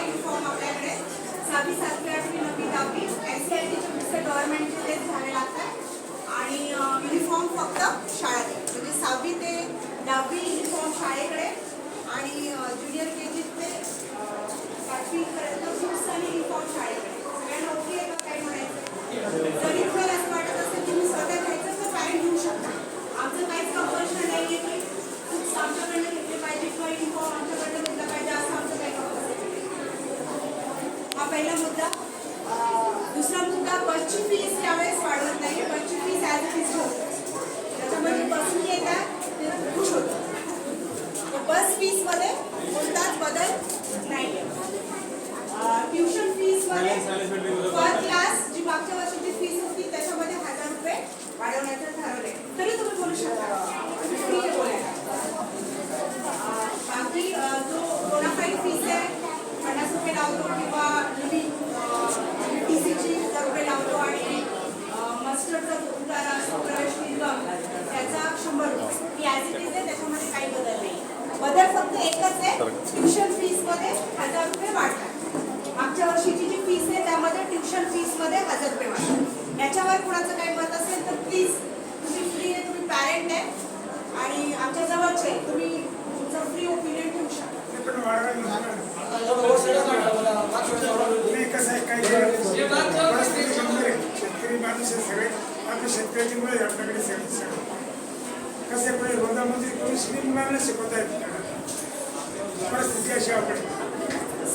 Uniform आपल्याकडे 6वी 7वी 8वी 9वी 10वी NCERTचे पुस्तक गव्हर्नमेंटचे तेच घ्यावे लागतात आणि युनिफॉर्म फक्त शाळेत म्हणजे 6वी ते 10वी युनिफॉर्म शाळेकडे आणि ज्युनियर KG ते 8वी पर्यंत शूज आणि युनिफॉर्म शाळेकडे. सगळ्यांना ओके आहे का काय म्हणायचं? जरी तुम्हाला असं वाटत असेल की मी स्वतः घ्यायचं तर पॅरेंट घेऊ शकता. आमचं काहीच कंपल्शन नाही आहे की बुक्स आमच्याकडनं घेतले पाहिजे किंवा युनिफॉर्म आमच्याकडनं घेतला पाहिजे असं आमचं काही कंपल्सन नाही. हा पहिला मुद्दा. दुसरा मुद्दा, बसची फीस यावेळेस वाढवत नाही. बसची फीस ॲज फीस ठेवतो. त्याच्यामध्ये बसून येतात ते खुश होतं. बस फीसमध्ये कोणताच बदल नाही आहे. ट्युशन फीसमध्ये पर क्लास जी मागच्या वर्षीची फीस होती त्याच्यामध्ये 1000 रुपये वाढवण्याचं ठरवले. तरी तुम्ही बोलू शकता, तुम्ही बोलायला. बाकी जो बोनाफाईड फीस आहे 50 रुपये लावतो किंवा TCची 1000 रुपये लावतो आणि मास्टरचा जो उतारा असतो प्रवेश शुल्क त्याचा 100 रुपये. ही ॲज इट इज आहे, त्याच्यामध्ये काही बदल नाही. बदल फक्त एकच आहे, ट्युशन फीसमध्ये 1000 रुपये वाढतात. मागच्या वर्षीची जी फीस आहे त्यामध्ये ट्युशन फीसमध्ये 1000 रुपये वाढतात. याच्यावर कुणाचं काही मत असेल तर प्लीज तुम्ही फ्री आहे, तुम्ही पॅरेंट आहे आणि आमच्या जवळचे तुम्ही तुमचं फ्री ओपिनियन ठेवू शकता. शेतकरी माणूस सगळे आपल्या शेतकऱ्याची मुळे आपल्याकडे कसे पण रोजामध्ये कोणी मुलांना शिकवत आहेत. परिस्थिती अशी आपली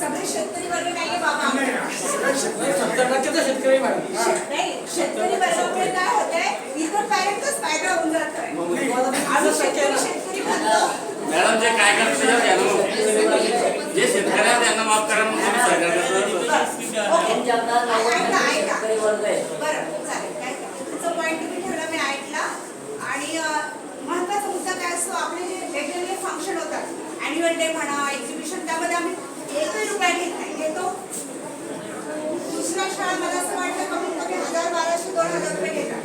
सगळे शेतकरी वर्ग नाहीये बाबा. शेतकरी नाही, शेतकरी वर्गामुळे काय होतंय इतर पॅरेंटच फायदा होऊन जातोय. शेतकरी म्हणतो मॅडम जे काय करतो जे शेतकऱ्या त्यांना माफ करा म्हणून ऐका बरं चालेल. काय तुमचा पॉईंट तुम्ही ठेवला मी ऐकला. आणि महत्त्वाचा मुद्दा काय असतो, आपले जे वेगवेगळे फंक्शन होतात ॲन्युअल डे म्हणा एक्झिबिशन त्यामध्ये आम्ही 1 रुपया घेत नाही. घेतो दुसऱ्या शाळा मला असं वाटतं कमीत कमी 1000-1200-2000 रुपये घेतात.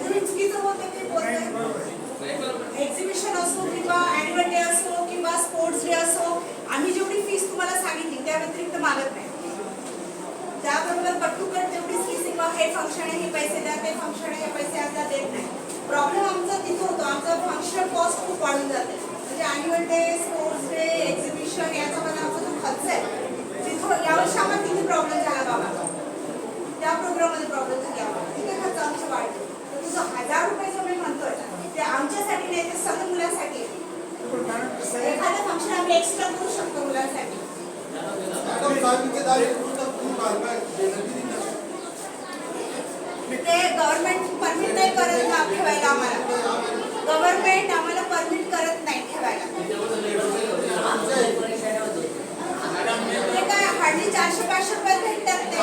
तुम्ही चुकीचं बोलते ते बोलतोय. एक्झिबिशन असो किंवा ॲन्युअल डे असो किंवा स्पोर्ट्स डे असो आम्ही जेवढी फीस तुम्हाला सांगितली त्या व्यतिरिक्त मागत नाही. त्याबरोबर कट जेवढी फीस किंवा हे फंक्शन आहे हे पैसे द्या, ते फंक्शन आहे हे पैसे आता देत नाही. प्रॉब्लेम आमचा तिथं होतो, आमचा फंक्शनल कॉस्ट खूप वाढून जाते. म्हणजे annual day sports day exhibition याचा मला आमचा जो खर्च आहे तिथं यावर्षी आम्हाला तिथे प्रॉब्लेम झाला बाबा. त्या प्रोग्राममध्ये प्रॉब्लेम झाली आम्हाला, तिथे खर्च आमचे वाढले. तर तुझं 1000 रुपये जो मी म्हणतोय ते आमच्यासाठी नाही, ते सगळ्या मुलांसाठी आहे. एखादं फंक्शन आम्ही एक्स्ट्रा करू शकतो मुलांसाठी. ते गव्हर्नमेंट परमिट नाही करत ना ठेवायला. आम्हाला गव्हर्नमेंट आम्हाला परमिट करत नाही ठेवायला. ते काय हार्डली 400-500 रुपये भेटतात ते.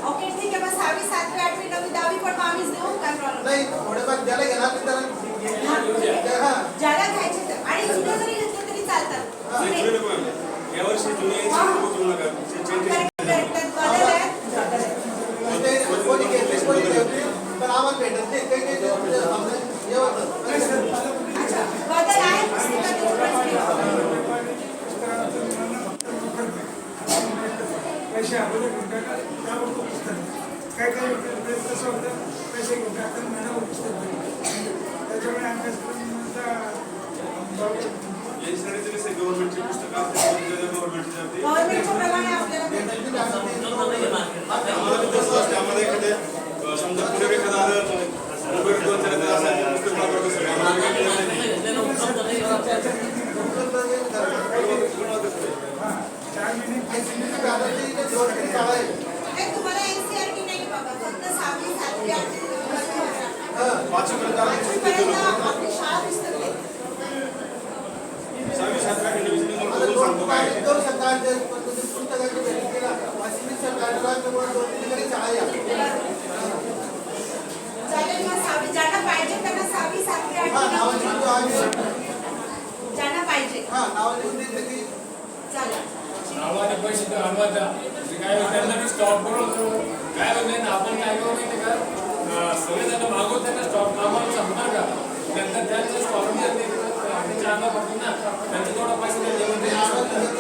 ओके ठीक आहे, मग 6वी 7वी 8वी 9वी 10वी पण आम्हीच देऊ, काय प्रॉब्लेम नाही. ज्याला घ्यायचे तर आणि जुने जरी घेतले तरी चालतात. बदल आहे पैसे अगोदर काय काय कसं होतं, पैसे घेऊन आपण महिनाभर पुस्तक त्याच्यामुळे आमच्या गव्हर्नमेंटची पुस्तकं गव्हर्नमेंटच्या प्रमाणे आपल्याला त्यामध्ये एखाद्या समजा पुढे एखादा तुम्हाला NCERT नाही बाबा, फक्त 6वी 7वी 8वी आपली शाळा पुस्तक देते. 6वी 7वी अनुभवाचा काय त्यांना मी स्टॉप बनवतो काय म्हणजे आपण काय करू माहिती का सगळे जण मागवत त्यांना स्टॉप आम्हाला संपणार का नंतर त्यांचं स्टॉप त्यांच्या अंगावर पडतो ना त्यांचे थोडा पैसे द्यायचे म्हणजे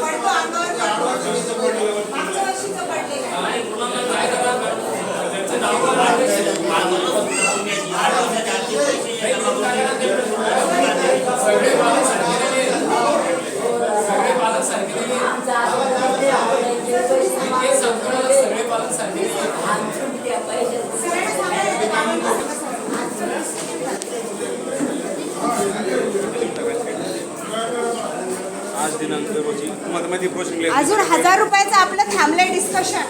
पडतो अंगावर मागच्या वर्षीचं पडलेलं आहे. आणि मुलांना काय करा त्यांचं नाव सगळे पालक सारखे सगळे पालक सारखे सगळे पालक सारखे सरळ सांगायला आज दिनांक रोजी तुम्हाला माहिती प्रोसेसिंग अजून 1000 रुपयाचं आपलं थांबलंय डिस्कशन.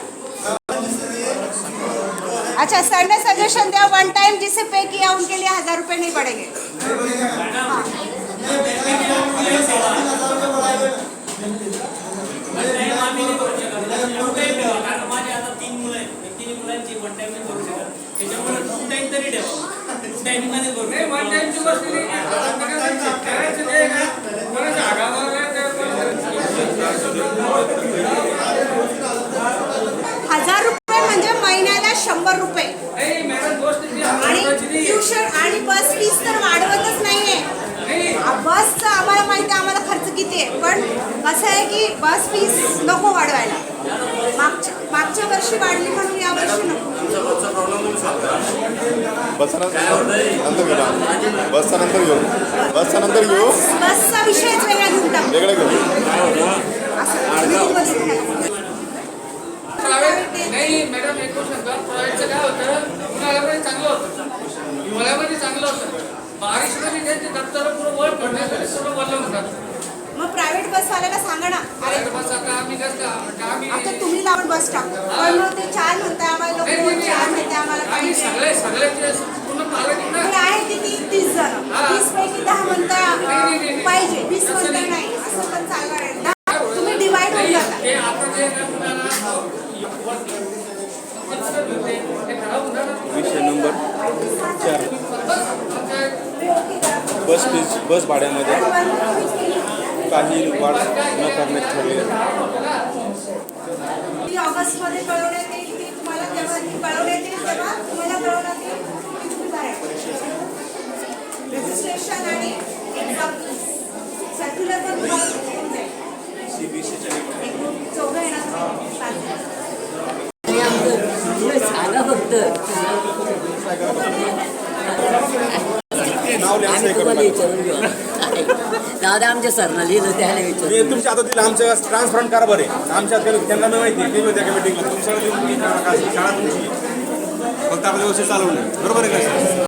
अच्छा सर ने सजेशन दिया वन टाइम जिसे पे किया उनके लिए 1000 रुपये नहीं पड़ेंगे. हाँ. कारण माझे आता 3 मुलं आहेत. 3 मुलांची वन टाइम नाही करू शकत. त्याच्यामुळे 2 टाइम तरी ठेवा. 2 टाइमिंग मध्ये करू. नाही वन टाइमची गोष्ट नाही. करायचं ते ना. कोणाच्या आगावर नाही ते 1000 रुपये म्हणजे महिन्याला 100 रुपये नाही मॅडम गोष्ट ती आणि ट्युशन आणि बस फीस तर वाढवतच नाहीये. बसचं आम्हाला माहिती आहे आम्हाला खर्च किती आहे पण कसं आहे की बस फीस नको वाढवायला. मागच्या वर्षी वाढली म्हणून या वर्षी नको. बसचा नंतर घेऊ बसचा विषयच वेगळा घेऊन टाकू. वेगळं घेऊ असं meetingमध्ये घ्या. नाही मॅडम एक गोष्ट सांगतो प्रायव्हेटचं काय होतं उन्हाळ्यामध्ये चांगलं होतं हिवाळ्यामध्ये चांगलं होतं बारिशमध्ये त्यांचे दप्तर पूर्ण वर पडण्यासाठी पूर्ण वरलं होतात. मग प्रायव्हेट बसवाल्याला सांगा ना अरे बस आता आम्ही कसं आम्ही आता तुम्ही लावून बस टाकतो पण मग ते 4 म्हणताय आम्हाला लोक 4 म्हणताय आम्हाला आम्ही पाहिजे. सगळ्याचे पूर्ण पालक ना पण आहे किती 30 जण 30 पैकी 10 म्हणताय पाहिजे 20 म्हणताय नाही असं पण चालणार आहे. तुम्ही डिवाइड होऊन जाता. ते आपण जे विषय नंबर 4 बस फीस बस भाड्यामध्ये काही वाढ न करण्यात ठरले. ती ऑगस्टमध्ये कळवण्यात येईल ती तुम्हाला तेव्हा कळवण्यात येईल तेव्हा तुम्हाला कळवण्यात येईल की तुम्ही भरायचं. रजिस्ट्रेशन आणि एक्झाम सर्क्युलर पण तुम्हाला येऊन जाईल. एक ग्रुप 4 येणार 5 सांगा फक्त नाव लिहा आम्ही तुम्हाला विचारून घेऊ दादा आमच्या सरनं लिहिलं त्याला विचारून तुमच्या आता तिला आमच्या ट्रान्सफरंट करा बरे आमच्या त्यांना मी माहिती आहे त्या मीटिंगला तुमच्या शाळा तुमची फक्त आपल्या व्यवस्थित चालवणं बरोबर आहे का